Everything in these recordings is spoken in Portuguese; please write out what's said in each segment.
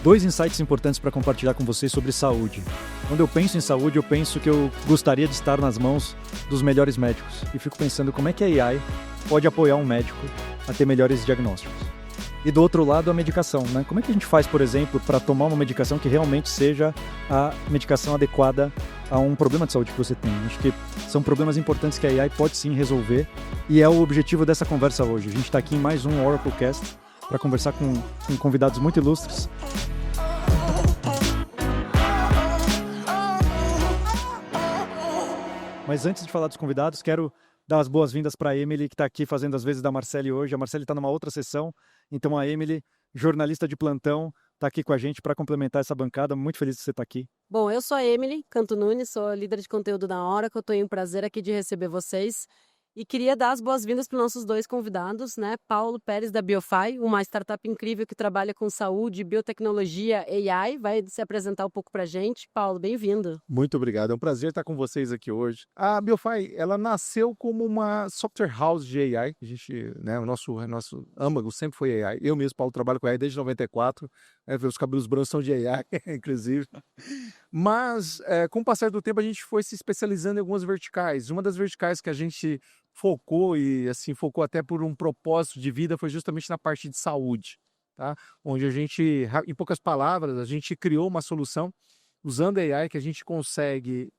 Dois insights importantes para compartilhar com vocês sobre saúde. Quando eu penso em saúde, eu penso que eu gostaria de estar nas mãos dos melhores médicos. E fico pensando como é que a AI pode apoiar um médico a ter melhores diagnósticos. E do outro lado, a medicação, né? Como é que a gente faz, por exemplo, para tomar uma medicação que realmente seja a medicação adequada a um problema de saúde que você tem? Acho que são problemas importantes que a AI pode sim resolver e é o objetivo dessa conversa hoje. A gente está aqui em mais um Oracle Cast para conversar com convidados muito ilustres. Mas antes de falar dos convidados, quero dar as boas-vindas para a Emily, que está aqui fazendo as vezes da Marcele hoje. A Marcele está numa outra sessão, então a Emily, jornalista de plantão, está aqui com a gente para complementar essa bancada. Muito feliz que você está aqui. Bom, eu sou a Emily Canto Nunes, sou líder de conteúdo da Oracle, estou em um prazer aqui de receber vocês. E queria dar as boas-vindas para os nossos dois convidados, né? Paulo Pérez, da Biofy, uma startup incrível que trabalha com saúde, biotecnologia, AI. Vai se apresentar um pouco para a gente. Paulo, bem-vindo. Muito obrigado, é um prazer estar com vocês aqui hoje. A Biofy, ela nasceu como uma software house de AI. A gente, né, o nosso âmago sempre foi AI. Eu mesmo, Paulo, trabalho com AI desde 94. Os cabelos brancos são de AI, inclusive. Mas, com o passar do tempo, a gente foi se especializando em algumas verticais. Uma das verticais que a gente focou e assim focou até por um propósito de vida foi justamente na parte de saúde, tá? Onde a gente, em poucas palavras, a gente criou uma solução usando AI que a gente consegue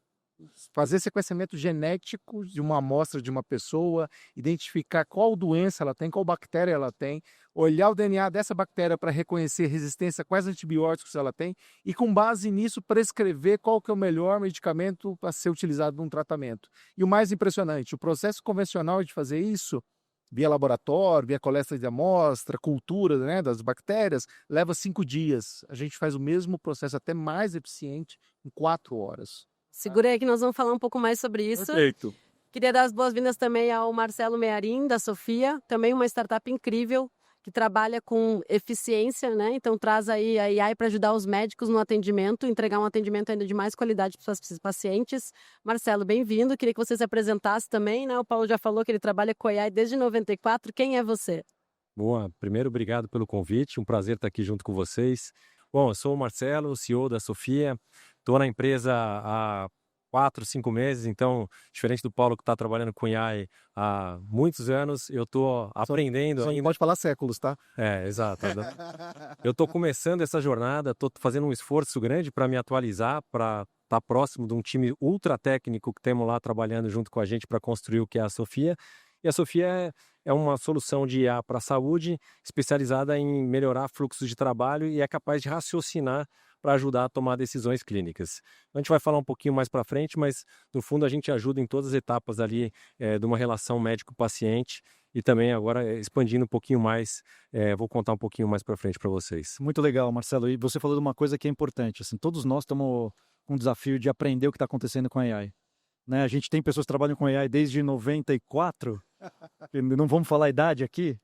fazer sequenciamento genético de uma amostra de uma pessoa, identificar qual doença ela tem, qual bactéria ela tem, olhar o DNA dessa bactéria para reconhecer resistência, quais antibióticos ela tem e com base nisso prescrever qual que é o melhor medicamento para ser utilizado num tratamento. E o mais impressionante, o processo convencional de fazer isso via laboratório, via coleta de amostra, cultura, né, das bactérias, leva 5 dias. A gente faz o mesmo processo até mais eficiente em 4 horas. Segura aí que nós vamos falar um pouco mais sobre isso. Perfeito. Queria dar as boas-vindas também ao Marcelo Mearim, da Sofia, também uma startup incrível que trabalha com eficiência, né? Então traz aí a AI para ajudar os médicos no atendimento, entregar um atendimento ainda de mais qualidade para os pacientes. Marcelo, bem-vindo. Queria que você se apresentasse também, né? O Paulo já falou que ele trabalha com AI desde 94. Quem é você? Boa, primeiro obrigado pelo convite, um prazer estar aqui junto com vocês. Bom, eu sou o Marcelo, CEO da Sofia, estou na empresa há 4, 5 meses, então, diferente do Paulo que está trabalhando com AI há muitos anos, eu estou aprendendo. Só pode falar séculos, tá? Exato. Eu estou começando essa jornada, estou fazendo um esforço grande para me atualizar, para estar próximo de um time ultra técnico que temos lá trabalhando junto com a gente para construir o que é a Sofia. E a Sofia é uma solução de IA para a saúde, especializada em melhorar fluxos de trabalho e é capaz de raciocinar para ajudar a tomar decisões clínicas. A gente vai falar um pouquinho mais para frente, mas no fundo a gente ajuda em todas as etapas ali de uma relação médico-paciente e também agora expandindo um pouquinho mais, vou contar um pouquinho mais para frente para vocês. Muito legal, Marcelo. E você falou de uma coisa que é importante. Assim, todos nós estamos com o desafio de aprender o que está acontecendo com a AI. Né? A gente tem pessoas que trabalham com AI desde 94. Não vamos falar a idade aqui,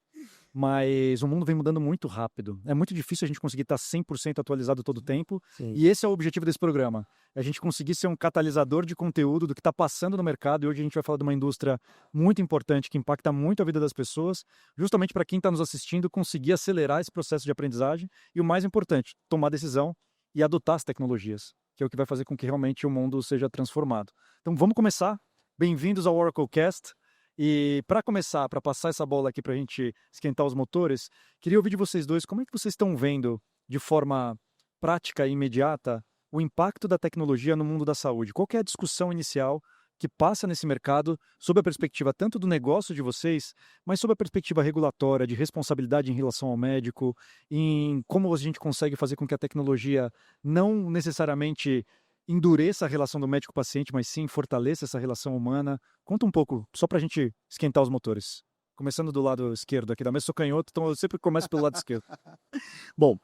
mas o mundo vem mudando muito rápido. É muito difícil a gente conseguir estar 100% atualizado todo o tempo. Sim. E esse é o objetivo desse programa. A gente conseguir ser um catalisador de conteúdo do que está passando no mercado. E hoje a gente vai falar de uma indústria muito importante que impacta muito a vida das pessoas, justamente para quem está nos assistindo conseguir acelerar esse processo de aprendizagem e o mais importante, tomar decisão e adotar as tecnologias, que é o que vai fazer com que realmente o mundo seja transformado. Então vamos começar. Bem-vindos ao Oracle Cast. E para começar, para passar essa bola aqui para a gente esquentar os motores, queria ouvir de vocês dois, como é que vocês estão vendo de forma prática e imediata o impacto da tecnologia no mundo da saúde? Qual que é a discussão inicial que passa nesse mercado sob a perspectiva tanto do negócio de vocês, mas sob a perspectiva regulatória, de responsabilidade em relação ao médico, em como a gente consegue fazer com que a tecnologia não necessariamente endureça a relação do médico-paciente, mas sim fortaleça essa relação humana. Conta um pouco, só para a gente esquentar os motores. Começando do lado esquerdo aqui da mesa, sou canhoto, então eu sempre começo pelo lado esquerdo. Bom,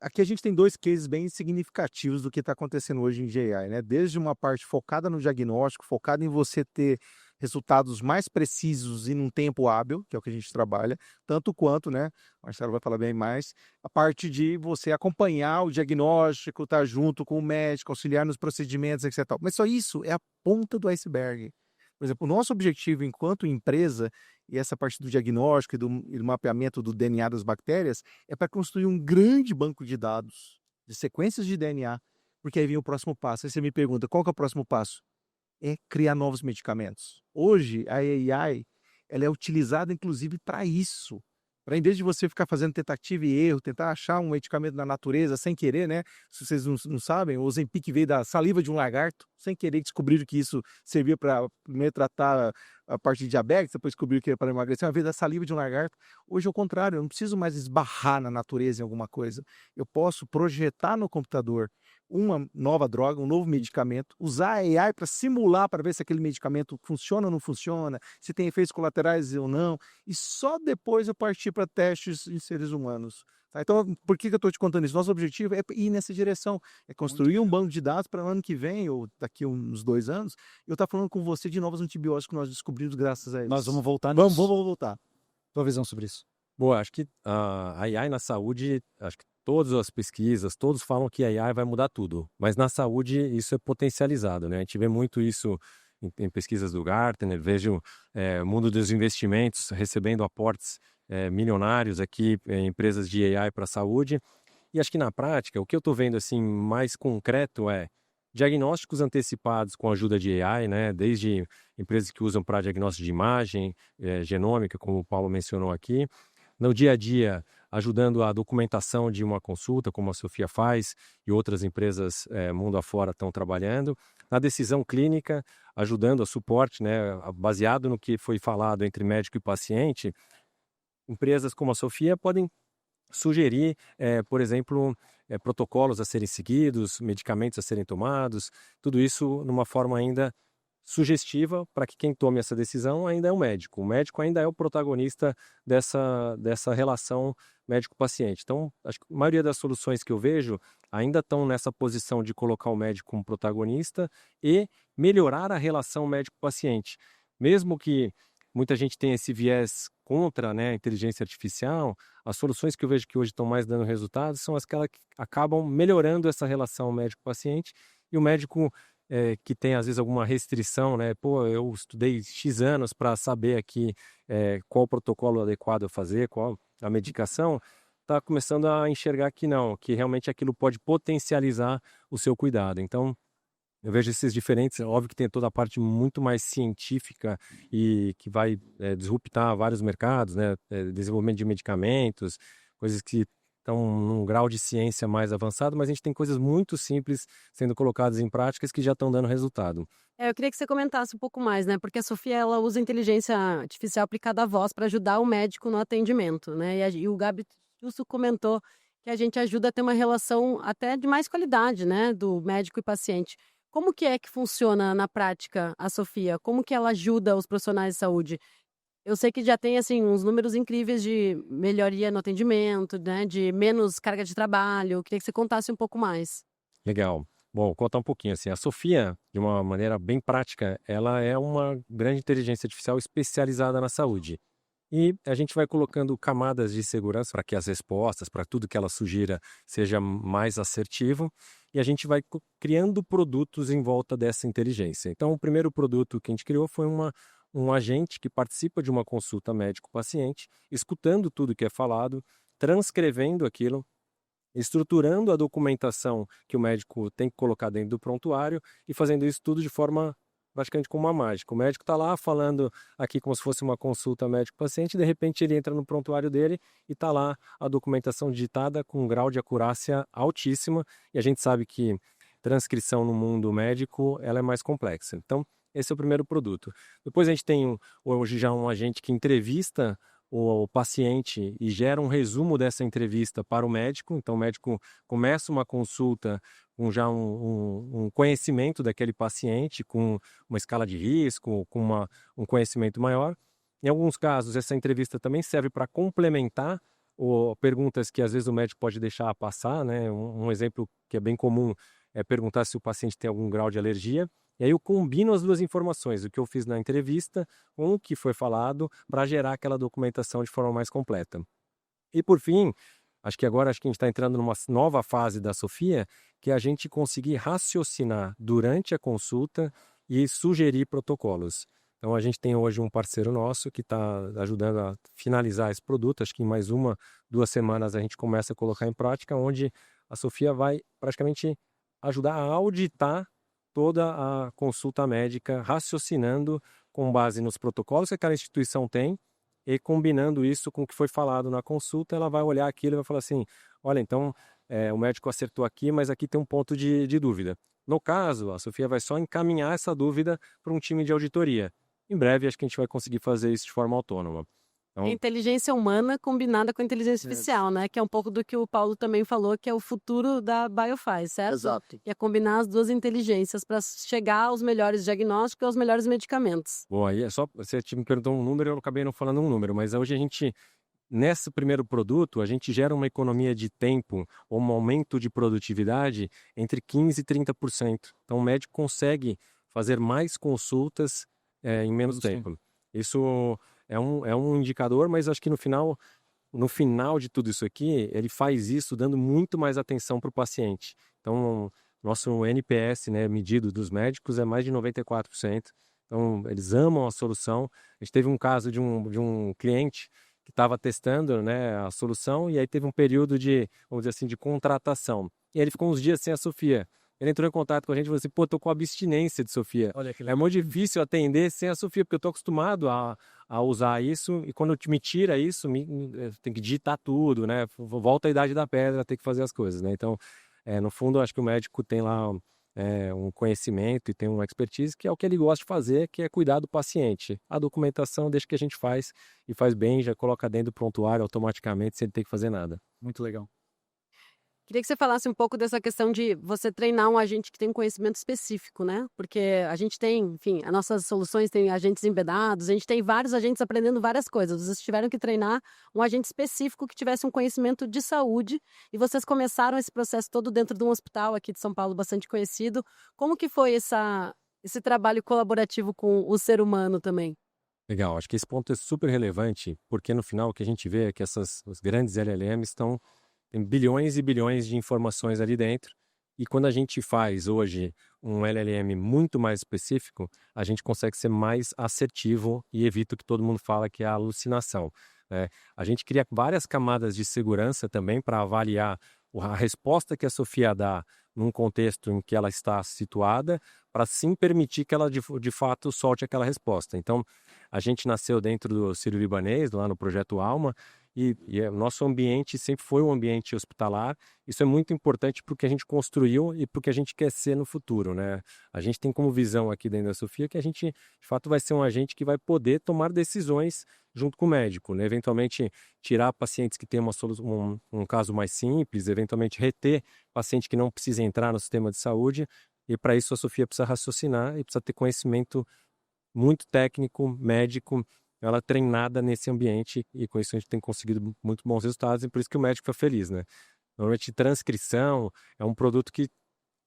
aqui a gente tem 2 cases bem significativos do que está acontecendo hoje em AI, né? Desde uma parte focada no diagnóstico, focada em você ter resultados mais precisos e num tempo hábil, que é o que a gente trabalha, tanto quanto, né, o Marcelo vai falar bem mais, a parte de você acompanhar o diagnóstico, estar junto com o médico, auxiliar nos procedimentos, etc. Mas só isso é a ponta do iceberg. Por exemplo, o nosso objetivo enquanto empresa e essa parte do diagnóstico e do mapeamento do DNA das bactérias é para construir um grande banco de dados, de sequências de DNA, porque aí vem o próximo passo. Aí você me pergunta, qual que é o próximo passo? É criar novos medicamentos. Hoje, a AI, ela é utilizada inclusive para isso. Para, em vez de você ficar fazendo tentativa e erro, tentar achar um medicamento na natureza sem querer, né? Se vocês não sabem, o Ozempic veio da saliva de um lagarto, sem querer descobriram que isso servia para primeiro tratar a parte de diabetes, depois descobriram que era para emagrecer, mas veio da saliva de um lagarto. Hoje é o contrário, eu não preciso mais esbarrar na natureza em alguma coisa. Eu posso projetar no computador uma nova droga, um novo medicamento, usar a AI para simular, para ver se aquele medicamento funciona ou não funciona, se tem efeitos colaterais ou não, e só depois eu partir para testes em seres humanos. Tá? Então, por que eu estou te contando isso? Nosso objetivo é ir nessa direção, é construir um banco de dados para o ano que vem, ou daqui a uns 2 anos, eu estar falando com você de novos antibióticos que nós descobrimos graças a eles. Nós vamos voltar nisso. Vamos voltar. Tua visão sobre isso? Boa, acho que a AI na saúde, acho que todas as pesquisas, todos falam que a AI vai mudar tudo, mas na saúde isso é potencializado, né? A gente vê muito isso em pesquisas do Gartner, vejo o mundo dos investimentos recebendo aportes milionários aqui em empresas de AI para a saúde, e acho que na prática, o que eu estou vendo assim mais concreto é diagnósticos antecipados com a ajuda de AI, né? Desde empresas que usam para diagnóstico de imagem, genômica, como o Paulo mencionou aqui, no dia a dia, ajudando a documentação de uma consulta, como a Sofia faz e outras empresas mundo afora estão trabalhando. Na decisão clínica, ajudando a suporte, né, baseado no que foi falado entre médico e paciente, empresas como a Sofia podem sugerir, por exemplo, protocolos a serem seguidos, medicamentos a serem tomados, tudo isso numa forma ainda sugestiva para que quem tome essa decisão ainda é o médico. O médico ainda é o protagonista dessa relação médico-paciente. Então, acho que a maioria das soluções que eu vejo ainda estão nessa posição de colocar o médico como protagonista e melhorar a relação médico-paciente. Mesmo que muita gente tenha esse viés contra, né, a inteligência artificial, as soluções que eu vejo que hoje estão mais dando resultados são aquelas que acabam melhorando essa relação médico-paciente, e o médico que tem às vezes alguma restrição, né? Pô, eu estudei X anos para saber aqui qual o protocolo adequado a fazer, qual a medicação, está começando a enxergar que não, que realmente aquilo pode potencializar o seu cuidado. Então, eu vejo esses diferentes, óbvio que tem toda a parte muito mais científica e que vai disruptar vários mercados, né? Desenvolvimento de medicamentos, coisas que estão num grau de ciência mais avançado, mas a gente tem coisas muito simples sendo colocadas em práticas que já estão dando resultado. Eu queria que você comentasse um pouco mais, né? Porque a Sofia, ela usa inteligência artificial aplicada à voz para ajudar o médico no atendimento, né? E o Gabi justo comentou que a gente ajuda a ter uma relação até de mais qualidade, né? Do médico e paciente. Como que é que funciona na prática a Sofia? Como que ela ajuda os profissionais de saúde? Eu sei que já tem, assim, uns números incríveis de melhoria no atendimento, né? De menos carga de trabalho. Eu queria que você contasse um pouco mais. Legal. Bom, vou contar um pouquinho assim. A Sofia, de uma maneira bem prática, ela é uma grande inteligência artificial especializada na saúde. E a gente vai colocando camadas de segurança para que as respostas, para tudo que ela sugira, seja mais assertivo. E a gente vai criando produtos em volta dessa inteligência. Então, o primeiro produto que a gente criou foi um agente que participa de uma consulta médico-paciente, escutando tudo que é falado, transcrevendo aquilo, estruturando a documentação que o médico tem que colocar dentro do prontuário e fazendo isso tudo de forma praticamente como uma mágica. O médico está lá falando aqui como se fosse uma consulta médico-paciente, de repente ele entra no prontuário dele e está lá a documentação digitada com um grau de acurácia altíssima, e a gente sabe que transcrição no mundo médico ela é mais complexa. Então, esse é o primeiro produto. Depois a gente tem hoje já um agente que entrevista o paciente e gera um resumo dessa entrevista para o médico. Então, o médico começa uma consulta com já um conhecimento daquele paciente, com uma escala de risco, com um conhecimento maior. Em alguns casos, essa entrevista também serve para complementar perguntas que às vezes o médico pode deixar passar, né? Um exemplo que é bem comum é perguntar se o paciente tem algum grau de alergia. E aí eu combino as duas informações, o que eu fiz na entrevista com o que foi falado, para gerar aquela documentação de forma mais completa. E por fim, acho que a gente está entrando numa nova fase da Sofia, que é a gente conseguir raciocinar durante a consulta e sugerir protocolos. Então a gente tem hoje um parceiro nosso que está ajudando a finalizar esse produto. Acho que em mais 2 semanas a gente começa a colocar em prática, onde a Sofia vai praticamente ajudar a auditar toda a consulta médica, raciocinando com base nos protocolos que aquela instituição tem e combinando isso com o que foi falado na consulta. Ela vai olhar aquilo e vai falar assim, olha, então o médico acertou aqui, mas aqui tem um ponto de dúvida. No caso, a Sofia vai só encaminhar essa dúvida para um time de auditoria. Em breve, acho que a gente vai conseguir fazer isso de forma autônoma. Então, A inteligência humana combinada com a inteligência artificial, né? Que é um pouco do que o Paulo também falou, que é o futuro da BioFi, certo? Exato. E é combinar as duas inteligências para chegar aos melhores diagnósticos e aos melhores medicamentos. bom, aí é só, você me perguntou um número, eu acabei não falando um número, mas hoje a gente, nesse primeiro produto, a gente gera uma economia de tempo ou um aumento de produtividade entre 15% e 30%. Então, o médico consegue fazer mais consultas em menos tempo. Isso é um indicador, mas acho que no final de tudo isso aqui, ele faz isso dando muito mais atenção para o paciente. Então, nosso NPS, né, medido dos médicos, é mais de 94%. Então, eles amam a solução. A gente teve um caso de um cliente que estava testando, né, a solução, e aí teve um período de, vamos dizer assim, de contratação. E aí ele ficou uns dias sem a Sofia. Ele entrou em contato com a gente e falou assim, pô, tô com abstinência de Sofia. Olha que É legal. muito difícil atender sem a Sofia, porque eu tô acostumado a usar isso, e quando me tira isso, tem que digitar tudo, né? Volta à idade da pedra, tem que fazer as coisas, né? Então, no fundo, acho que o médico tem lá um conhecimento e tem uma expertise que é o que ele gosta de fazer, que é cuidar do paciente. A documentação deixa que a gente faz e faz bem, já coloca dentro do prontuário automaticamente, sem ter que fazer nada. Muito legal. Queria que você falasse um pouco dessa questão de você treinar um agente que tem um conhecimento específico, né? Porque a gente tem, enfim, as nossas soluções têm agentes embedados, a gente tem vários agentes aprendendo várias coisas. Vocês tiveram que treinar um agente específico que tivesse um conhecimento de saúde e vocês começaram esse processo todo dentro de um hospital aqui de São Paulo bastante conhecido. Como que foi esse trabalho colaborativo com o ser humano também? Legal, acho que esse ponto é super relevante, porque no final o que a gente vê é que os grandes LLMs tem bilhões e bilhões de informações ali dentro, e quando a gente faz hoje um LLM muito mais específico, a gente consegue ser mais assertivo e evita o que todo mundo fala que é a alucinação, né? A gente cria várias camadas de segurança também para avaliar a resposta que a Sofia dá num contexto em que ela está situada, para sim permitir que ela de fato solte aquela resposta. Então, a gente nasceu dentro do Sírio-Libanês, lá no Projeto Alma, e o nosso ambiente sempre foi um ambiente hospitalar. Isso é muito importante para o que a gente construiu e para o que a gente quer ser no futuro, né? A gente tem como visão aqui dentro da Sofia que a gente, de fato, vai ser um agente que vai poder tomar decisões junto com o médico, né? Eventualmente, tirar pacientes que têm um caso mais simples, eventualmente reter paciente que não precisa entrar no sistema de saúde, e para isso a Sofia precisa raciocinar e precisa ter conhecimento muito técnico, médico, ela é treinada nesse ambiente, e com isso a gente tem conseguido muito bons resultados, e por isso que o médico fica feliz, né? Normalmente transcrição é um produto que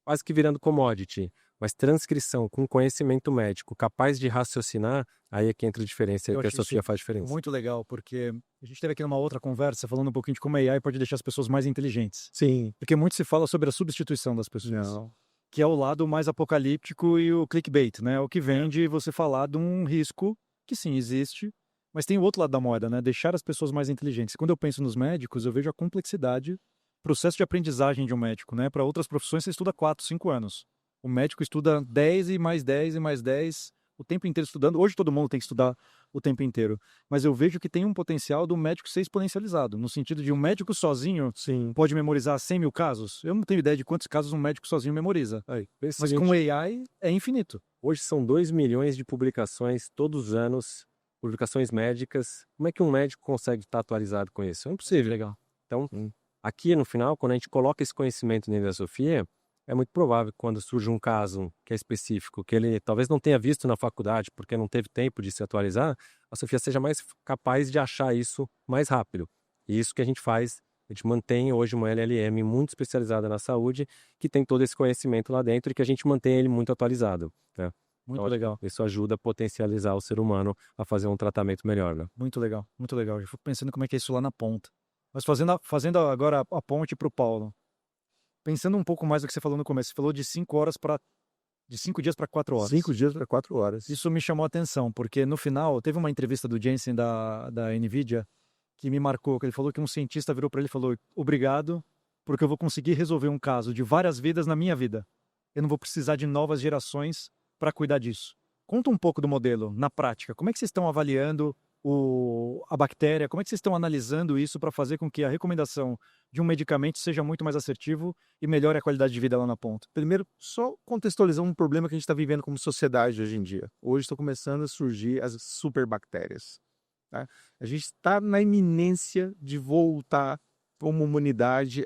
quase que virando commodity, mas transcrição com conhecimento médico, capaz de raciocinar, aí é que entra a diferença, aí Eu que a acho isso Sofia faz diferença. muito legal, porque a gente teve aqui numa outra conversa falando um pouquinho de como a AI pode deixar as pessoas mais inteligentes. Sim. Porque muito se fala sobre a substituição das pessoas. Não. Que é o lado mais apocalíptico e o clickbait, né? O que vende você falar de um risco que sim existe, mas tem o outro lado da moeda, né? Deixar as pessoas mais inteligentes. Quando eu penso nos médicos, eu vejo a complexidade, processo de aprendizagem de um médico, né? Para outras profissões você estuda 4, 5 anos. O médico estuda 10 e mais 10 e mais 10, o tempo inteiro estudando. Hoje todo mundo tem que estudar o tempo inteiro. Mas eu vejo que tem um potencial do médico ser exponencializado, no sentido de um médico sozinho Sim. pode memorizar 100 mil casos. Eu não tenho ideia de quantos casos um médico sozinho memoriza. Aí, Mas com AI é infinito. Hoje são 2 milhões de publicações todos os anos, publicações médicas. Como é que um médico consegue estar atualizado com isso? É impossível. Legal. Então, aqui no final, quando a gente coloca esse conhecimento dentro da Sofia, é muito provável que quando surge um caso que é específico, que ele talvez não tenha visto na faculdade porque não teve tempo de se atualizar, a Sofia seja mais capaz de achar isso mais rápido. E isso que a gente faz, a gente mantém hoje uma LLM muito especializada na saúde, que tem todo esse conhecimento lá dentro e que a gente mantém ele muito atualizado, né? Muito Então, legal. isso ajuda a potencializar o ser humano a fazer um tratamento melhor, né? Muito legal. Muito legal. Eu fico pensando como é que é isso lá na ponta. Mas fazendo agora a ponte para o Paulo. Pensando um pouco mais do que você falou no começo. Você falou de 5 horas para De 5 dias para 4 horas. 5 dias para 4 horas. Isso me chamou a atenção, porque no final, teve uma entrevista do Jensen da NVIDIA que me marcou, que ele falou que um cientista virou para ele e falou: obrigado, porque eu vou conseguir resolver um caso de várias vidas na minha vida. Eu não vou precisar de novas gerações para cuidar disso. Conta um pouco do modelo, na prática. Como é que vocês estão avaliando a bactéria? Como é que vocês estão analisando isso para fazer com que a recomendação de um medicamento seja muito mais assertivo e melhore a qualidade de vida lá na ponta? Primeiro, só contextualizar um problema que a gente está vivendo como sociedade hoje em dia. Hoje estão começando a surgir as superbactérias. Tá? A gente está na iminência de voltar como humanidade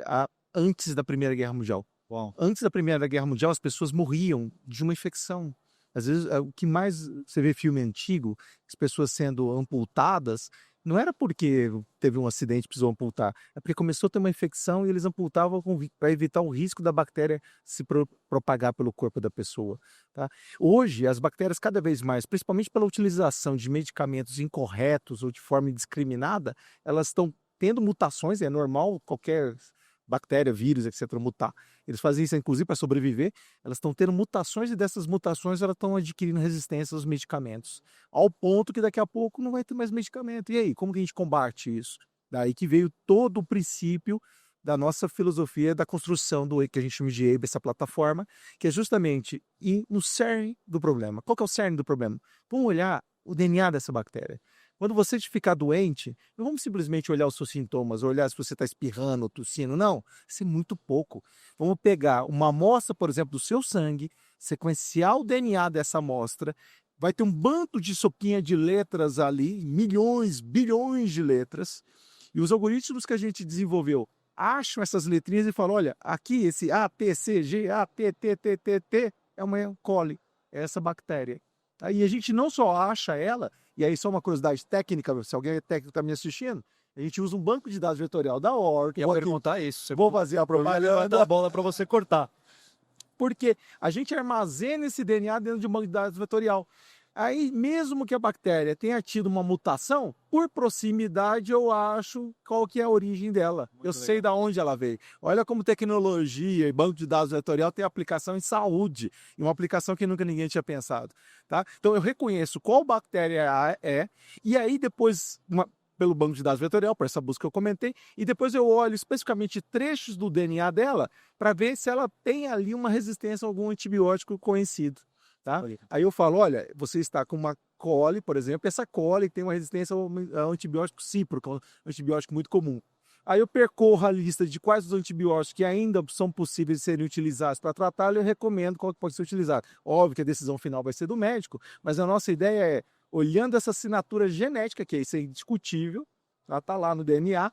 antes da Primeira Guerra Mundial. Uau. Antes da Primeira Guerra Mundial, as pessoas morriam de uma infecção. Às vezes, o que mais você vê filme antigo, as pessoas sendo amputadas, não era porque teve um acidente e precisou amputar, é porque começou a ter uma infecção e eles amputavam para evitar o risco da bactéria se propagar pelo corpo da pessoa. Tá? Hoje, as bactérias cada vez mais, principalmente pela utilização de medicamentos incorretos ou de forma indiscriminada, elas estão tendo mutações, é normal qualquer bactéria, vírus, etc., mutar. Eles fazem isso, inclusive, para sobreviver. Elas estão tendo mutações e dessas mutações elas estão adquirindo resistência aos medicamentos. Ao ponto que daqui a pouco não vai ter mais medicamento. E aí, como que a gente combate isso? Daí que veio todo o princípio da nossa filosofia da construção do que a gente chama de EIB, essa plataforma, que é justamente ir no cerne do problema. Qual que é o cerne do problema? Vamos olhar o DNA dessa bactéria. Quando você ficar doente, não vamos simplesmente olhar os seus sintomas, olhar se você está espirrando ou tossindo, não. Isso é muito pouco. Vamos pegar uma amostra, por exemplo, do seu sangue, sequenciar o DNA dessa amostra, vai ter um bando de sopinha de letras ali, milhões, bilhões de letras, e os algoritmos que a gente desenvolveu acham essas letrinhas e falam, olha, aqui esse A, T, C, G, A, T, T, T, T, T, é uma coli, é essa bactéria. Aí a gente não só acha ela, e aí só uma curiosidade técnica, se alguém é técnico está me assistindo, a gente usa um banco de dados vetorial da Oracle. Eu ia perguntar isso. Vou fazer a propaganda. A bola para você cortar. Porque a gente armazena esse DNA dentro de um banco de dados vetorial. Aí, mesmo que a bactéria tenha tido uma mutação, por proximidade eu acho qual que é a origem dela. Eu sei de onde ela veio. Olha como tecnologia e banco de dados vetorial tem aplicação em saúde. E uma aplicação que nunca ninguém tinha pensado. Tá? Então eu reconheço qual bactéria é, e aí depois, pelo banco de dados vetorial, por essa busca que eu comentei, e depois eu olho especificamente trechos do DNA dela para ver se ela tem ali uma resistência a algum antibiótico conhecido. Tá? Aí eu falo, olha, você está com uma coli, por exemplo, essa coli tem uma resistência ao antibiótico cíprico, um antibiótico muito comum. Aí eu percorro a lista de quais os antibióticos que ainda são possíveis de serem utilizados para tratá-lo e eu recomendo qual que pode ser utilizado. Óbvio que a decisão final vai ser do médico, mas a nossa ideia é, olhando essa assinatura genética, que isso é indiscutível, ela está lá no DNA,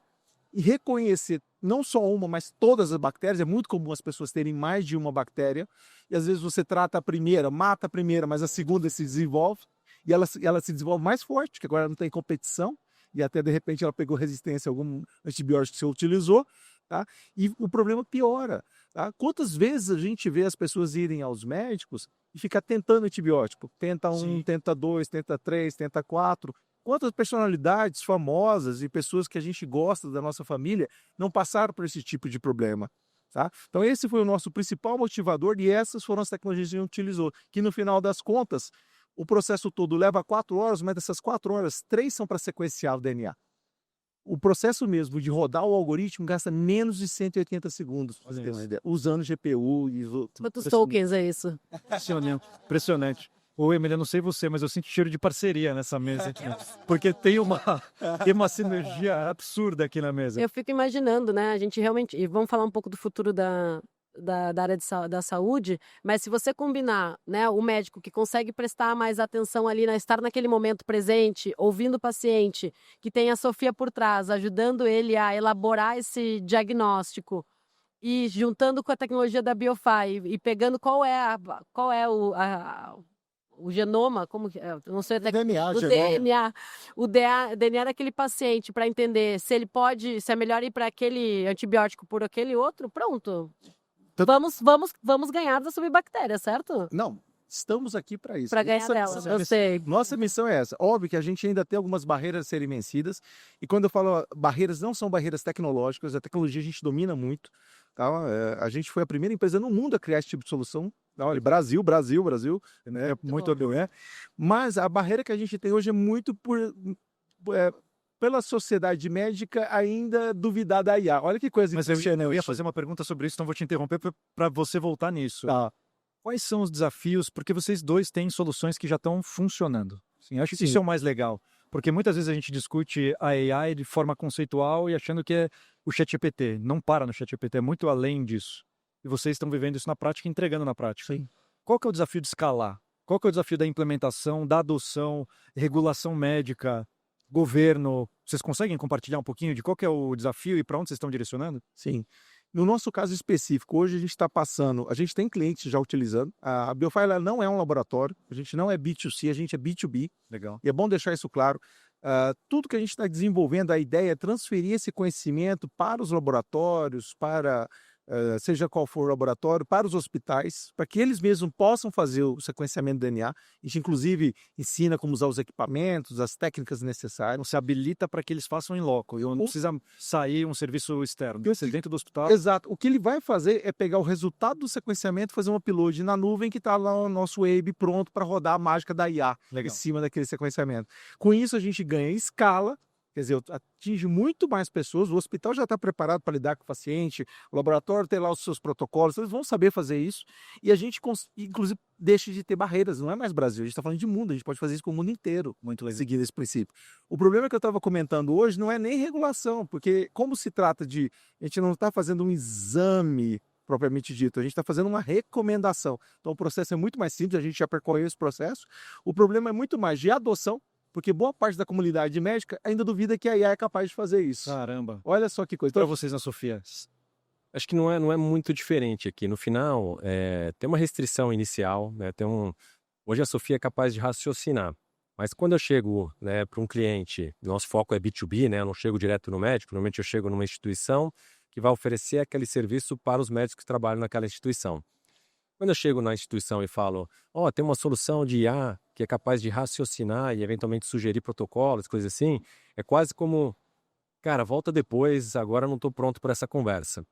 e reconhecer não só uma, mas todas as bactérias. É muito comum as pessoas terem mais de uma bactéria, e às vezes você trata a primeira, mata a primeira, mas a segunda se desenvolve, e ela se desenvolve mais forte, porque agora não tem competição, e até de repente ela pegou resistência a algum antibiótico que você utilizou, tá? E o problema piora. Tá? Quantas vezes a gente vê as pessoas irem aos médicos e ficar tentando antibiótico? Tenta 1, Sim. tenta 2, tenta 3, tenta 4. Quantas personalidades famosas e pessoas que a gente gosta da nossa família não passaram por esse tipo de problema? Tá? Então esse foi o nosso principal motivador e essas foram as tecnologias que a gente utilizou, que no final das contas o processo todo leva 4 horas, mas dessas 4 horas, 3 são para sequenciar o DNA. O processo mesmo de rodar o algoritmo gasta menos de 180 segundos, pra você ter uma ideia, usando GPU e... Quantos tokens é isso? Impressionante. Ô, Emília, eu não sei você, mas eu sinto cheiro de parceria nessa mesa aqui. Porque tem uma sinergia absurda aqui na mesa. Eu fico imaginando, né? A gente realmente. E vamos falar um pouco do futuro da área da saúde, mas se você combinar, né, o médico que consegue prestar mais atenção ali, estar naquele momento presente, ouvindo o paciente, que tem a Sofia por trás, ajudando ele a elaborar esse diagnóstico e juntando com a tecnologia da BioFi e pegando qual é o genoma, como que não sei até DNA, o genoma. DNA daquele paciente para entender se ele pode, se é melhor ir para aquele antibiótico por aquele outro, pronto. Vamos ganhar da subibactéria, certo? Não, estamos aqui para isso. Para ganhar Nossa delas, missão- eu sei. Nossa missão é essa. Óbvio que a gente ainda tem algumas barreiras a serem vencidas. E quando eu falo barreiras, não são barreiras tecnológicas. A tecnologia a gente domina muito. Tá? A gente foi a primeira empresa no mundo a criar esse tipo de solução. Olha, Brasil, né? Muito bem. Mas a barreira que a gente tem hoje é muito pela sociedade médica ainda duvidar da IA. Olha que coisa. Mas eu ia fazer uma pergunta sobre isso, então vou te interromper para você voltar nisso. Tá. Quais são os desafios? Porque vocês dois têm soluções que já estão funcionando. Sim, acho que Sim. isso é o mais legal. Porque muitas vezes a gente discute a AI de forma conceitual e achando que é o ChatGPT. Não para no ChatGPT, é muito além disso. E vocês estão vivendo isso na prática e entregando na prática. Sim. Qual que é o desafio de escalar? Qual que é o desafio da implementação, da adoção, regulação médica, governo? Vocês conseguem compartilhar um pouquinho de qual que é o desafio e para onde vocês estão direcionando? Sim. No nosso caso específico, hoje a gente está passando, a gente tem clientes já utilizando. A BioFire ela não é um laboratório, a gente não é B2C, a gente é B2B. Legal. E é bom deixar isso claro. Tudo que a gente está desenvolvendo, a ideia é transferir esse conhecimento para os laboratórios, para seja qual for o laboratório, para os hospitais, para que eles mesmos possam fazer o sequenciamento do DNA. A gente, inclusive, ensina como usar os equipamentos, as técnicas necessárias. Então, se habilita para que eles façam em loco. E não precisa sair um serviço externo. Você dentro do hospital. Exato. O que ele vai fazer é pegar o resultado do sequenciamento, fazer um upload na nuvem que está lá no nosso web pronto para rodar a mágica da IA Legal. em cima daquele sequenciamento. Com isso, a gente ganha escala. Quer dizer, atinge muito mais pessoas, o hospital já está preparado para lidar com o paciente, o laboratório tem lá os seus protocolos, eles vão saber fazer isso, e a gente, inclusive, deixa de ter barreiras, não é mais Brasil, a gente está falando de mundo, a gente pode fazer isso com o mundo inteiro, Muito legal. seguindo esse princípio. O problema que eu estava comentando hoje não é nem regulação, porque como se trata de, a gente não está fazendo um exame propriamente dito, a gente está fazendo uma recomendação, então o processo é muito mais simples, a gente já percorreu esse processo, o problema é muito mais de adoção, porque boa parte da comunidade médica ainda duvida que a IA é capaz de fazer isso. Caramba. Olha só que coisa. Para vocês na Sofia. Acho que não é muito diferente aqui. No final, tem uma restrição inicial, né? Hoje a Sofia é capaz de raciocinar. Mas quando eu chego, né, para um cliente, nosso foco é B2B, né? Eu não chego direto no médico, normalmente eu chego numa instituição que vai oferecer aquele serviço para os médicos que trabalham naquela instituição. Quando eu chego na instituição e falo, tem uma solução de IA que é capaz de raciocinar e eventualmente sugerir protocolos, coisas assim, é quase como, cara, volta depois, agora eu não estou pronto para essa conversa.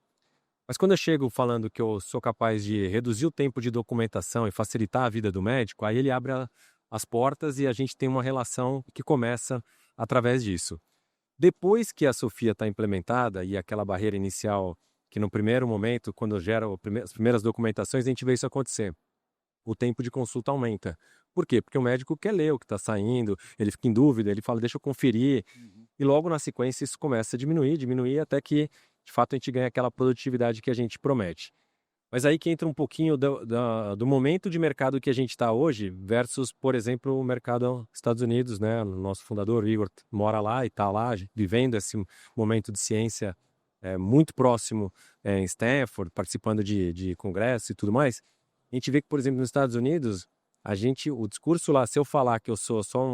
Mas quando eu chego falando que eu sou capaz de reduzir o tempo de documentação e facilitar a vida do médico, aí ele abre as portas e a gente tem uma relação que começa através disso. Depois que a Sofia está implementada e aquela barreira inicial, que no primeiro momento, quando gera as primeiras documentações, a gente vê isso acontecer. O tempo de consulta aumenta. Por quê? Porque o médico quer ler o que está saindo, ele fica em dúvida, ele fala, deixa eu conferir. E logo na sequência isso começa a diminuir, até que, de fato, a gente ganha aquela produtividade que a gente promete. Mas aí que entra um pouquinho do momento de mercado que a gente está hoje versus, por exemplo, o mercado dos Estados Unidos, né? O nosso fundador, o Igor, mora lá e está lá, vivendo esse momento de ciência muito próximo em Stanford, participando de congressos e tudo mais. A gente vê que, por exemplo, nos Estados Unidos, o discurso lá, se eu falar que eu sou só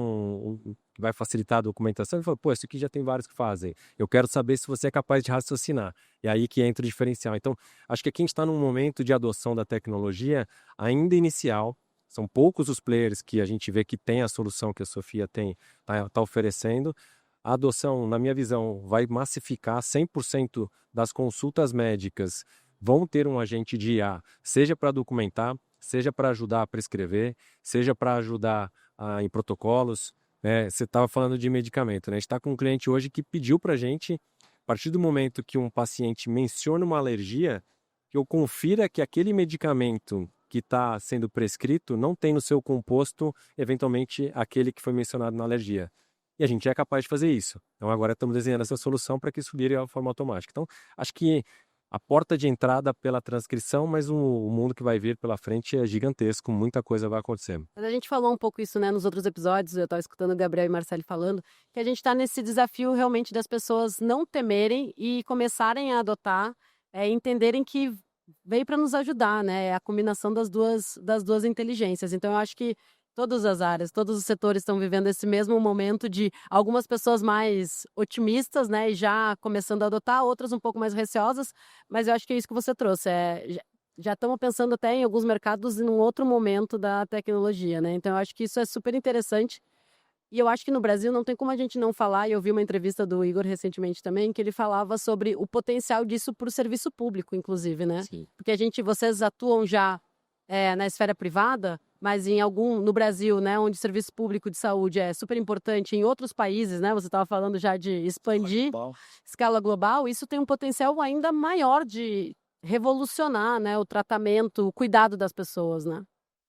que vai facilitar a documentação, ele fala, isso aqui já tem vários que fazem. Eu quero saber se você é capaz de raciocinar. E aí que entra o diferencial. Então, acho que aqui a gente está num momento de adoção da tecnologia ainda inicial. São poucos os players que a gente vê que tem a solução que a Sofia tá oferecendo. A adoção, na minha visão, vai massificar 100% das consultas médicas vão ter um agente de IA, seja para documentar, seja para ajudar a prescrever, seja para ajudar em protocolos. Você estava falando de medicamento, né? A gente está com um cliente hoje que pediu para a gente, a partir do momento que um paciente menciona uma alergia, que eu confira que aquele medicamento que está sendo prescrito não tem no seu composto, eventualmente, aquele que foi mencionado na alergia. E a gente é capaz de fazer isso. Então, agora estamos desenhando essa solução para que isso vire de forma automática. Então, acho que a porta de entrada pela transcrição, mas o mundo que vai vir pela frente é gigantesco, muita coisa vai acontecer. Mas a gente falou um pouco isso, né, nos outros episódios, eu estava escutando o Gabriel e Marcelo falando, que a gente está nesse desafio realmente das pessoas não temerem e começarem a adotar, entenderem que veio para nos ajudar, né, é a combinação das duas inteligências. Então eu acho que todas as áreas, todos os setores estão vivendo esse mesmo momento de algumas pessoas mais otimistas, né, e já começando a adotar, outras um pouco mais receosas, mas eu acho que é isso que você trouxe, já estamos pensando até em alguns mercados em um outro momento da tecnologia, né? Então, eu acho que isso é super interessante. E eu acho que no Brasil não tem como a gente não falar, e eu vi uma entrevista do Igor recentemente também, que ele falava sobre o potencial disso para o serviço público, inclusive, né? Sim. Porque vocês atuam já na esfera privada, mas no Brasil, né, onde o serviço público de saúde é super importante, em outros países, né? Você estava falando já de expandir escala global, isso tem um potencial ainda maior de revolucionar, né, o tratamento, o cuidado das pessoas, né?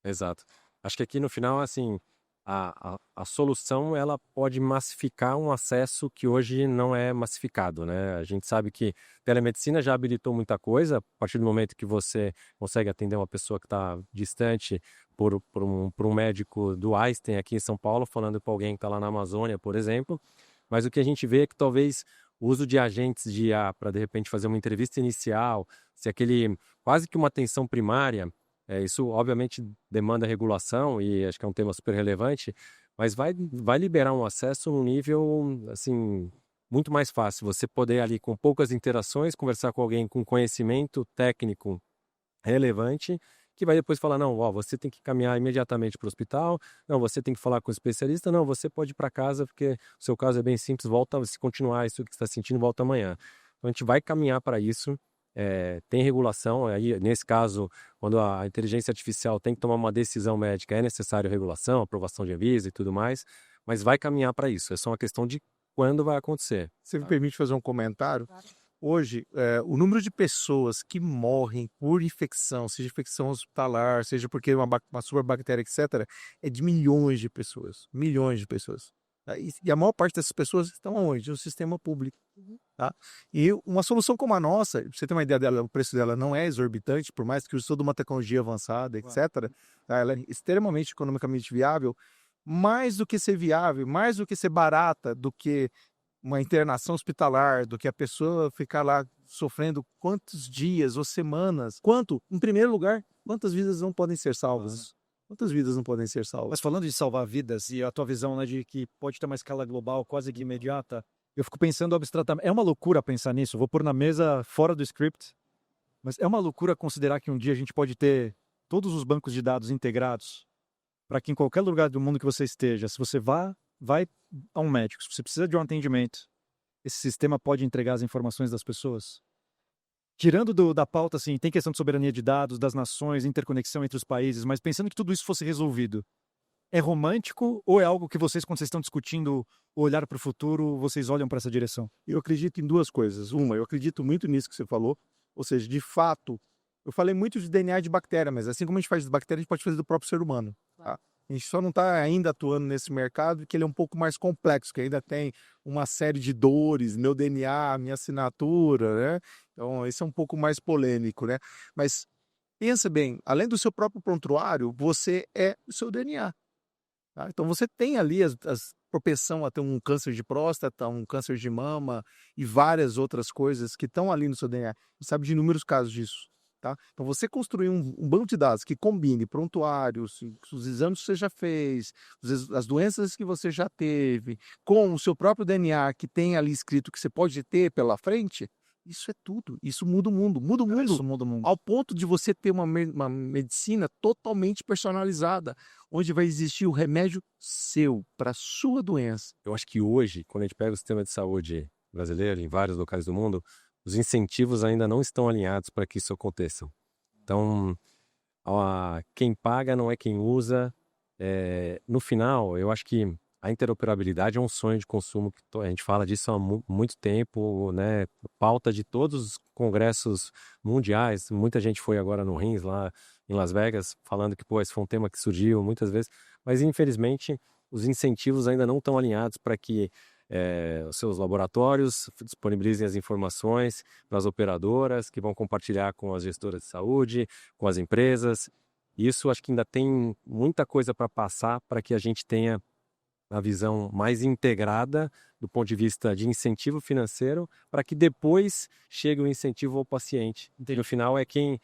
Exato. Acho que aqui no final, assim, a solução ela pode massificar um acesso que hoje não é massificado, né? A gente sabe que telemedicina já habilitou muita coisa, a partir do momento que você consegue atender uma pessoa que está distante por um médico do Einstein aqui em São Paulo, falando para alguém que está lá na Amazônia, por exemplo. Mas o que a gente vê é que talvez o uso de agentes de IA para, de repente, fazer uma entrevista inicial, se aquele quase que uma atenção primária. Isso, obviamente, demanda regulação e acho que é um tema super relevante, mas vai liberar um acesso num nível, assim, muito mais fácil. Você poder ali, com poucas interações, conversar com alguém com conhecimento técnico relevante, que vai depois falar, não, ó, você tem que caminhar imediatamente para o hospital, não, você tem que falar com o especialista, não, você pode ir para casa porque o seu caso é bem simples, volta, se continuar isso que você está sentindo, volta amanhã. Então, a gente vai caminhar para isso. Tem regulação, aí nesse caso, quando a inteligência artificial tem que tomar uma decisão médica, é necessário regulação, aprovação de Anvisa e tudo mais, mas vai caminhar para isso, é só uma questão de quando vai acontecer. Você me permite fazer um comentário? Claro. Hoje, o número de pessoas que morrem por infecção, seja infecção hospitalar, seja porque uma superbactéria, etc., é de milhões de pessoas. Milhões de pessoas. Tá? E a maior parte dessas pessoas estão onde? No sistema público. Tá? E uma solução como a nossa, pra você ter uma ideia dela, o preço dela não é exorbitante, por mais que use toda uma tecnologia avançada, etc. Tá? Ela é extremamente economicamente viável. Mais do que ser viável, mais do que ser barata, do que uma internação hospitalar, do que a pessoa ficar lá sofrendo quantos dias ou semanas. Em primeiro lugar, quantas vidas não podem ser salvas? Quantas vidas não podem ser salvas? Mas falando de salvar vidas e a tua visão, né, de que pode ter uma escala global quase que imediata, eu fico pensando abstratamente. É uma loucura pensar nisso. Vou pôr na mesa fora do script, mas é uma loucura considerar que um dia a gente pode ter todos os bancos de dados integrados para que em qualquer lugar do mundo que você esteja, se você vai a um médico, se você precisa de um atendimento, esse sistema pode entregar as informações das pessoas. Tirando da pauta, assim, tem questão de soberania de dados, das nações, interconexão entre os países, mas pensando que tudo isso fosse resolvido, é romântico ou é algo que vocês, quando vocês estão discutindo o olhar para o futuro, vocês olham para essa direção? Eu acredito em duas coisas. Uma, eu acredito muito nisso que você falou, ou seja, de fato, eu falei muito de DNA de bactéria, mas assim como a gente faz de bactéria, a gente pode fazer do próprio ser humano. Tá? A gente só não está ainda atuando nesse mercado, porque ele é um pouco mais complexo, que ainda tem uma série de dores, meu DNA, minha assinatura, né? Então, esse é um pouco mais polêmico, né? Mas pensa bem, além do seu próprio prontuário, você é o seu DNA. Tá? Então, você tem ali as propensão a ter um câncer de próstata, um câncer de mama e várias outras coisas que estão ali no seu DNA. Você sabe de inúmeros casos disso. Tá? Então, você construir um banco de dados que combine prontuários, os exames que você já fez, as doenças que você já teve, com o seu próprio DNA que tem ali escrito que você pode ter pela frente, isso é tudo. Isso muda o mundo. Muda o mundo. Isso muda o mundo. Ao ponto de você ter uma medicina totalmente personalizada, onde vai existir o remédio seu, para a sua doença. Eu acho que hoje, quando a gente pega o sistema de saúde brasileiro, em vários locais do mundo, os incentivos ainda não estão alinhados para que isso aconteça. Então, quem paga não é quem usa. No final, eu acho que a interoperabilidade é um sonho de consumo, que a gente fala disso há muito tempo, né? Pauta de todos os congressos mundiais. Muita gente foi agora no RINS, lá em Las Vegas, falando que esse foi um tema que surgiu muitas vezes. Mas, infelizmente, os incentivos ainda não estão alinhados para que os seus laboratórios disponibilizem as informações para as operadoras, que vão compartilhar com as gestoras de saúde, com as empresas. Isso acho que ainda tem muita coisa para passar para que a gente tenha a visão mais integrada do ponto de vista de incentivo financeiro, para que depois chegue o incentivo ao paciente. E no final é quem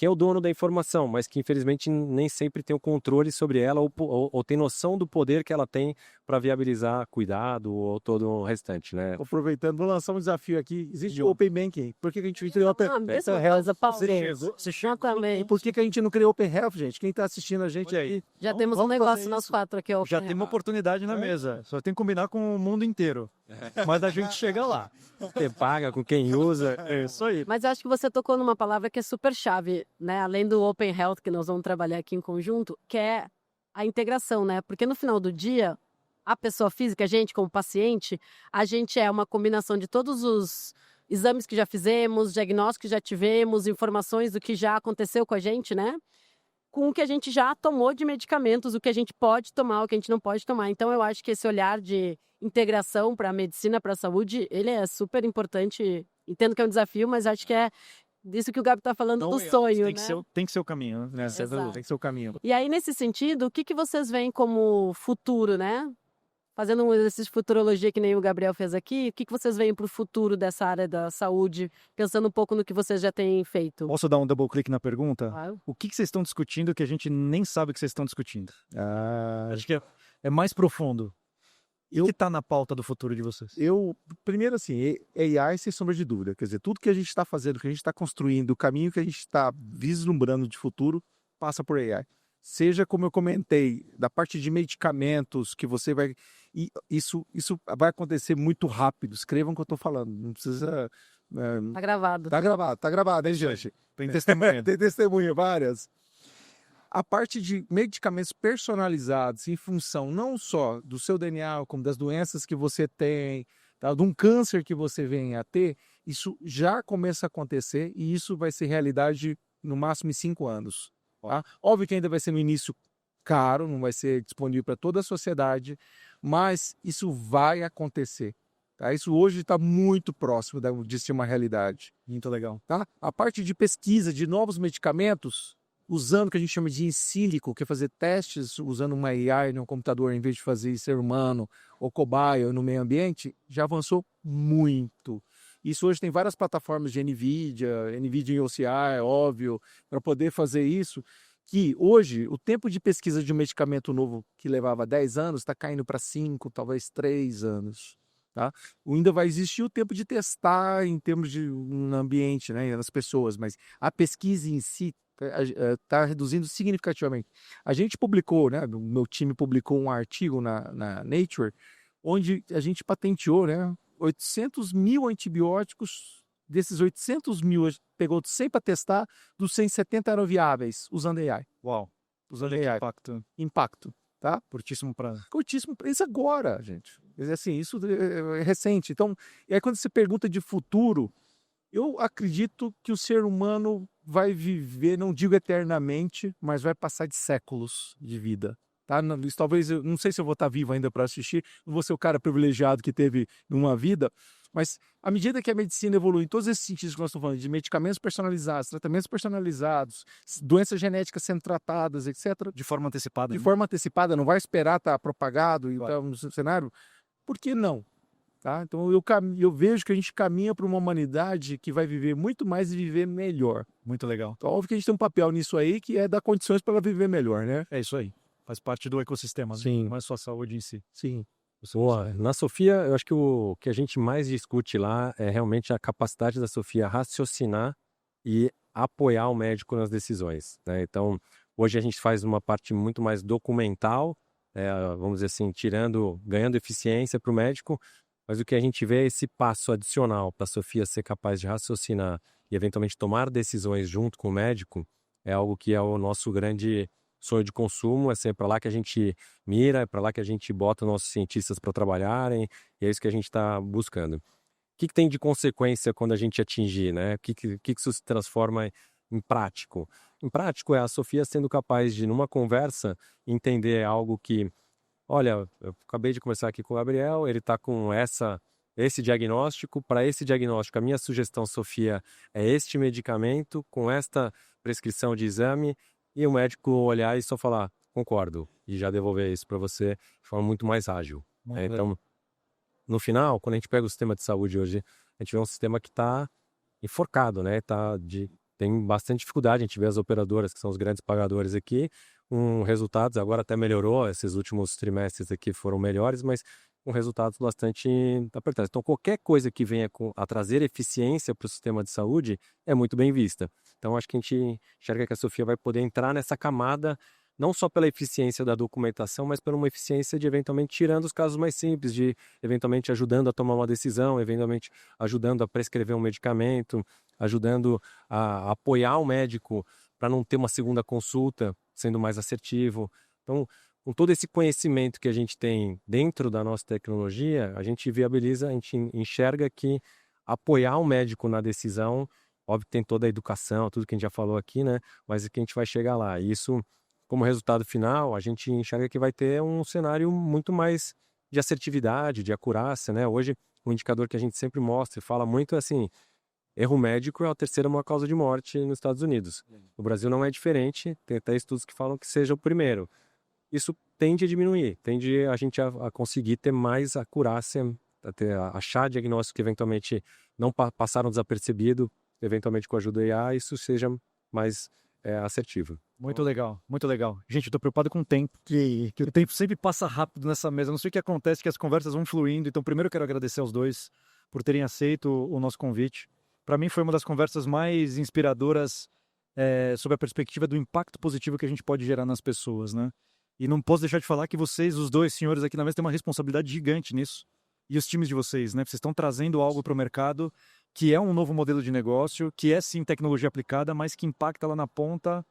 é o dono da informação, mas que infelizmente nem sempre tem o controle sobre ela ou tem noção do poder que ela tem para viabilizar cuidado ou todo o restante, né? Aproveitando, vou lançar um desafio aqui. Existe o Open Banking. Por que a gente não criou Open Health? Você também. Por que a gente não criou Open Health, gente? Quem está assistindo a gente aí? Já temos um vamos negócio fazer nós isso. 4 aqui, ó. Já tem uma oportunidade na mesa. Só tem que combinar com o mundo inteiro. Mas a gente chega lá. Você paga com quem usa. É isso aí. Mas eu acho que você tocou numa palavra que é super chave, né? Além do Open Health, que nós vamos trabalhar aqui em conjunto, que é a integração, né? Porque no final do dia, a pessoa física, a gente como paciente, a gente é uma combinação de todos os exames que já fizemos, diagnósticos que já tivemos, informações do que já aconteceu com a gente, né? Com o que a gente já tomou de medicamentos, o que a gente pode tomar, o que a gente não pode tomar. Então, eu acho que esse olhar de integração para a medicina, para a saúde, ele é super importante. Entendo que é um desafio, mas acho que é disso que o Gabi está falando do sonho, tem né? tem que ser o caminho, né? Exato. Tem que ser o caminho. E aí, nesse sentido, o que vocês veem como futuro, né? Fazendo um exercício de futurologia que nem o Gabriel fez aqui, o que vocês veem para o futuro dessa área da saúde, pensando um pouco no que vocês já têm feito? Posso dar um double click na pergunta? Claro. O que vocês estão discutindo que a gente nem sabe que vocês estão discutindo? Acho que é mais profundo. O que está na pauta do futuro de vocês? Primeiro assim, AI sem sombra de dúvida. Quer dizer, tudo que a gente está fazendo, que a gente está construindo, o caminho que a gente está vislumbrando de futuro, passa por AI. Seja como eu comentei, da parte de medicamentos que você vai... Isso vai acontecer muito rápido. Escrevam o que eu estou falando. Não precisa... Tá gravado. Tá gravado, hein, gente? Tem testemunha. Tem testemunha, várias. A parte de medicamentos personalizados em função não só do seu DNA, como das doenças que você tem, tá, de um câncer que você venha a ter, isso já começa a acontecer e isso vai ser realidade no máximo em 5 anos. Tá? Óbvio que ainda vai ser no início caro, não vai ser disponível para toda a sociedade, mas isso vai acontecer. Tá? Isso hoje está muito próximo de ser uma realidade. Muito legal. Tá? A parte de pesquisa de novos medicamentos, usando o que a gente chama de in silico, que é fazer testes usando uma AI no computador em vez de fazer em ser humano ou cobaia no meio ambiente, já avançou muito. Isso hoje tem várias plataformas de NVIDIA em OCR, óbvio, para poder fazer isso, que hoje o tempo de pesquisa de um medicamento novo que levava 10 anos está caindo para 5, talvez 3 anos. Tá? Ainda vai existir o tempo de testar em termos de um ambiente, né, nas pessoas, mas a pesquisa em si está reduzindo significativamente. A gente publicou, né, o meu time publicou um artigo na Nature, onde a gente patenteou, né, 800 mil antibióticos. Desses 800 mil, pegou 100 para testar, dos 170 eram viáveis, usando AI. Uau. Usando Olha que AI. Impacto. Tá? Curtíssimo para... Curtíssimo. Isso agora, gente. Assim, isso é recente. Então, e aí quando você pergunta de futuro, eu acredito que o ser humano vai viver, não digo eternamente, mas vai passar de séculos de vida. Tá? Isso, talvez, eu não sei se eu vou estar vivo ainda para assistir, não vou ser o cara privilegiado que teve uma vida, mas à medida que a medicina evolui em todos esses sentidos que nós estamos falando, de medicamentos personalizados, tratamentos personalizados, doenças genéticas sendo tratadas, etc. De forma antecipada. De né? forma antecipada, não vai esperar estar propagado e Claro. no cenário. Por que não? Tá? Então eu vejo que a gente caminha para uma humanidade que vai viver muito mais e viver melhor. Muito legal. Então, óbvio que a gente tem um papel nisso aí que é dar condições para ela viver melhor, né? É isso aí. Faz parte do ecossistema, né? Sim. Não é só a saúde em si. Sim. Boa. Na Sofia, eu acho que o que a gente mais discute lá é realmente a capacidade da Sofia raciocinar e apoiar o médico nas decisões, né? Então, hoje a gente faz uma parte muito mais documental, vamos dizer assim, ganhando eficiência para o médico, mas o que a gente vê é esse passo adicional para a Sofia ser capaz de raciocinar e eventualmente tomar decisões junto com o médico, é algo que é o nosso grande sonho de consumo, é para lá que a gente mira, é para lá que a gente bota nossos cientistas para trabalharem, e é isso que a gente está buscando. O que tem de consequência quando a gente atingir, né? O que isso se transforma em prático? Em prático é a Sofia sendo capaz de, numa conversa, entender algo que, olha, eu acabei de conversar aqui com o Gabriel, ele está com esse diagnóstico, para esse diagnóstico, a minha sugestão, Sofia, é este medicamento com esta prescrição de exame, e o médico olhar e só falar, concordo, e já devolver isso para você de forma muito mais ágil. Então, no final, quando a gente pega o sistema de saúde hoje, a gente vê um sistema que está enforcado, né? Tem bastante dificuldade, a gente vê as operadoras, que são os grandes pagadores aqui, com resultados, agora até melhorou, esses últimos trimestres aqui foram melhores, mas com resultados bastante apertados. Então, qualquer coisa que venha a trazer eficiência para o sistema de saúde é muito bem vista. Então, acho que a gente enxerga que a Sophia vai poder entrar nessa camada, não só pela eficiência da documentação, mas por uma eficiência de, eventualmente, tirando os casos mais simples, de, eventualmente, ajudando a tomar uma decisão, eventualmente, ajudando a prescrever um medicamento, ajudando a apoiar o médico para não ter uma segunda consulta, sendo mais assertivo. Então, com todo esse conhecimento que a gente tem dentro da nossa tecnologia, a gente viabiliza, a gente enxerga que apoiar o médico na decisão, óbvio que tem toda a educação, tudo que a gente já falou aqui, né? Mas é que a gente vai chegar lá. E isso, como resultado final, a gente enxerga que vai ter um cenário muito mais de assertividade, de acurácia, né? Hoje, um indicador que a gente sempre mostra e fala muito é assim, erro médico é a terceira maior causa de morte nos Estados Unidos. O Brasil não é diferente, tem até estudos que falam que seja o primeiro. Isso tende a diminuir, tende a gente a conseguir ter mais acurácia, achar diagnósticos que eventualmente não passaram desapercebido, eventualmente com a ajuda da IA, isso seja mais assertivo. Muito legal, muito legal. Gente, eu tô preocupado com o tempo, que o tempo sempre passa rápido nessa mesa. Não sei o que acontece, que as conversas vão fluindo. Então, primeiro eu quero agradecer aos dois por terem aceito o nosso convite. Para mim foi uma das conversas mais inspiradoras sobre a perspectiva do impacto positivo que a gente pode gerar nas pessoas, né? E não posso deixar de falar que vocês, os dois senhores aqui na mesa, têm uma responsabilidade gigante nisso. E os times de vocês, né? Vocês estão trazendo algo para o mercado que é um novo modelo de negócio, que é sim tecnologia aplicada, mas que impacta lá na ponta,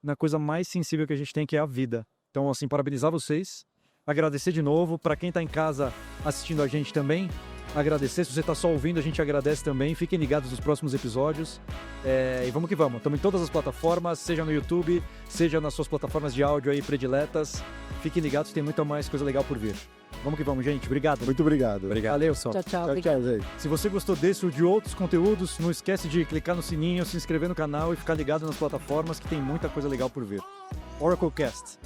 na coisa mais sensível que a gente tem, que é a vida. Então, assim, parabenizar vocês, agradecer de novo. Para quem está em casa assistindo a gente também, agradecer. Se você está só ouvindo, a gente agradece também. Fiquem ligados nos próximos episódios. E vamos que vamos. Estamos em todas as plataformas, seja no YouTube, seja nas suas plataformas de áudio aí prediletas. Fiquem ligados, tem muita mais coisa legal por vir. Vamos que vamos, gente. Obrigado. Muito obrigado. Valeu, só. Tchau, tchau. Tchau, gente. Se você gostou desse ou de outros conteúdos, não esquece de clicar no sininho, se inscrever no canal e ficar ligado nas plataformas, que tem muita coisa legal por vir. OracleCast.